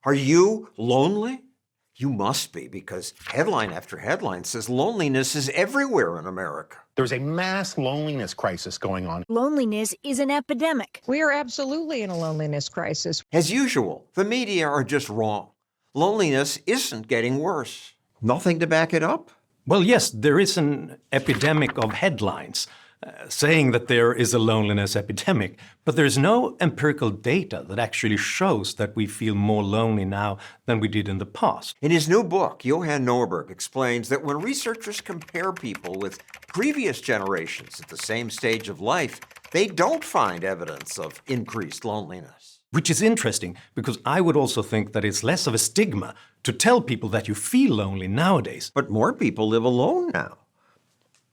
Are you lonely? You must be, because headline after headline says loneliness is everywhere in America. There's a mass loneliness crisis going on. Loneliness is an epidemic. We are absolutely in a loneliness crisis. As usual, the media are just wrong. Loneliness isn't getting worse. Nothing to back it up? Well, yes, there is an epidemic of headlines saying that there is a loneliness epidemic, but there's no empirical data that actually shows that we feel more lonely now than we did in the past. In his new book, Johan Norberg explains that when researchers compare people with previous generations at the same stage of life, they don't find evidence of increased loneliness. Which is interesting, because I would also think that it's less of a stigma to tell people that you feel lonely nowadays. But more people live alone now.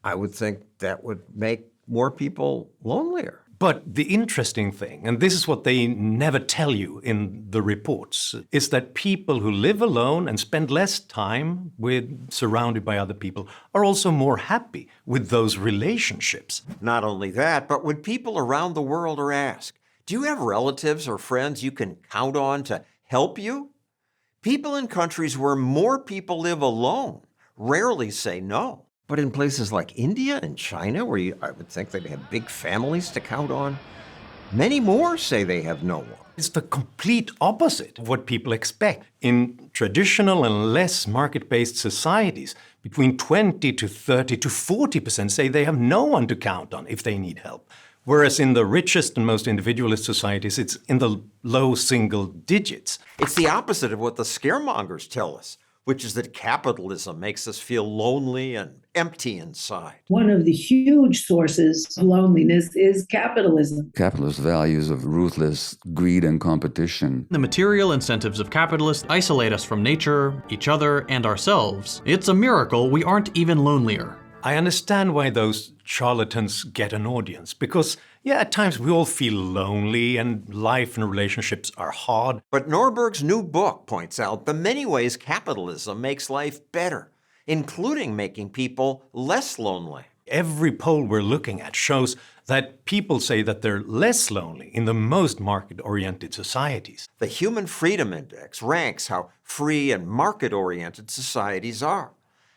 I would think that would make more people lonelier. But the interesting thing, and this is what they never tell you in the reports, is that people who live alone and spend less time surrounded by other people are also more happy with those relationships. Not only that, but when people around the world are asked, do you have relatives or friends you can count on to help you? People in countries where more people live alone rarely say no. But in places like India and China, where I would think they'd have big families to count on, many more say they have no one. It's the complete opposite of what people expect. In traditional and less market-based societies, between 20 to 30 to 40% say they have no one to count on if they need help. Whereas in the richest and most individualist societies, it's in the low single digits. It's the opposite of what the scaremongers tell us, which is that capitalism makes us feel lonely and empty inside. One of the huge sources of loneliness is capitalism. Capitalist values of ruthless greed and competition. The material incentives of capitalists isolate us from nature, each other, and ourselves. It's a miracle we aren't even lonelier. I understand why those charlatans get an audience, because, yeah, at times we all feel lonely and life and relationships are hard. But Norberg's new book points out the many ways capitalism makes life better, including making people less lonely. Every poll we're looking at shows that people say that they're less lonely in the most market-oriented societies. The Human Freedom Index ranks how free and market-oriented societies are.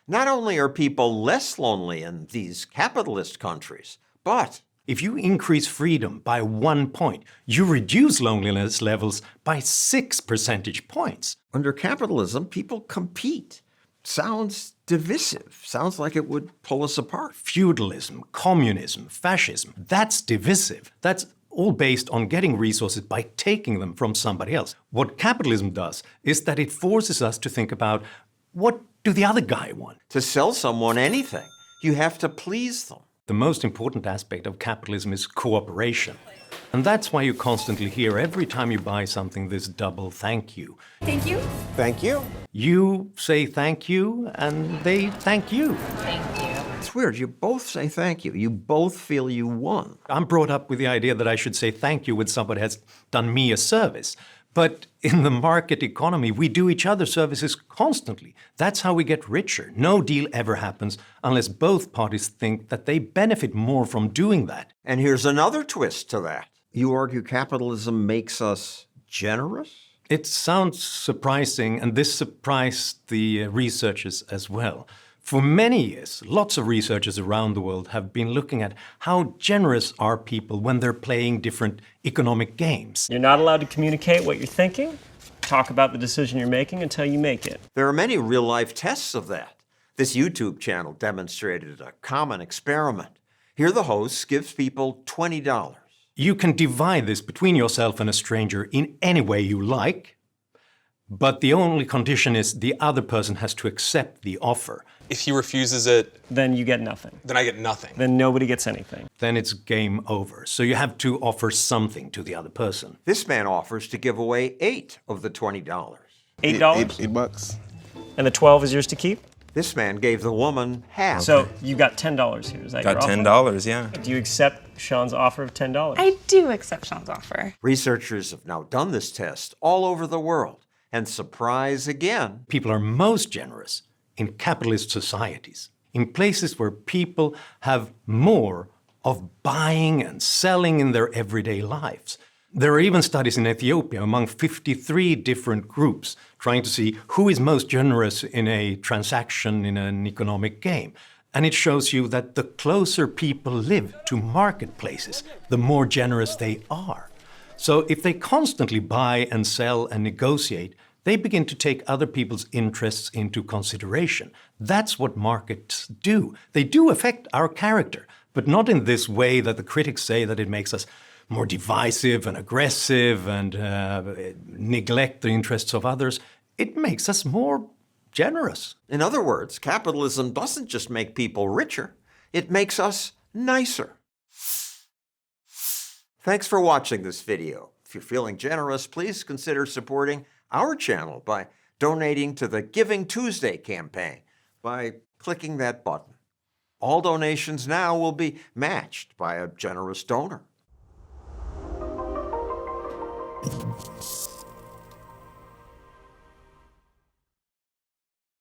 Not only are people less lonely in these capitalist countries, but if you increase freedom by 1 point, you reduce loneliness levels by 6 percentage points. Under capitalism, people compete. Sounds divisive. Sounds like it would pull us apart. Feudalism, communism, fascism, that's divisive. That's all based on getting resources by taking them from somebody else. What capitalism does is that it forces us to think about, what do the other guy want? To sell someone anything, you have to please them. The most important aspect of capitalism is cooperation. And that's why you constantly hear every time you buy something this double thank you. Thank you. Thank you. You say thank you, and they thank you. Thank you. It's weird. You both say thank you. You both feel you won. I'm brought up with the idea that I should say thank you when somebody has done me a service. But in the market economy, we do each other services constantly. That's how we get richer. No deal ever happens unless both parties think that they benefit more from doing that. And here's another twist to that. You argue capitalism makes us generous? It sounds surprising, and this surprised the researchers as well. For many years, lots of researchers around the world have been looking at how generous are people when they're playing different economic games. You're not allowed to communicate what you're thinking, talk about the decision you're making until you make it. There are many real-life tests of that. This YouTube channel demonstrated a common experiment. Here the host gives people $20. You can divide this between yourself and a stranger in any way you like, but the only condition is the other person has to accept the offer. If he refuses it, then you get nothing. Then I get nothing. Then nobody gets anything. Then it's game over. So you have to offer something to the other person. This man offers to give away 8 of the $20. $8? $8. And the 12 is yours to keep? This man gave the woman half. So you got $10 here, is that got your offer? $10, yeah. Do you accept Sean's offer of $10? I do accept Sean's offer. Researchers have now done this test all over the world. And surprise again, people are most generous in capitalist societies, in places where people have more of buying and selling in their everyday lives. There are even studies in Ethiopia among 53 different groups trying to see who is most generous in a transaction, in an economic game. And it shows you that the closer people live to marketplaces, the more generous they are. So if they constantly buy and sell and negotiate, they begin to take other people's interests into consideration. That's what markets do. They do affect our character, but not in this way that the critics say that it makes us more divisive and aggressive and neglect the interests of others. It makes us more generous. In other words, capitalism doesn't just make people richer, it makes us nicer. Thanks for watching this video. If you're feeling generous, please consider supporting our channel by donating to the Giving Tuesday campaign by clicking that button. All donations now will be matched by a generous donor.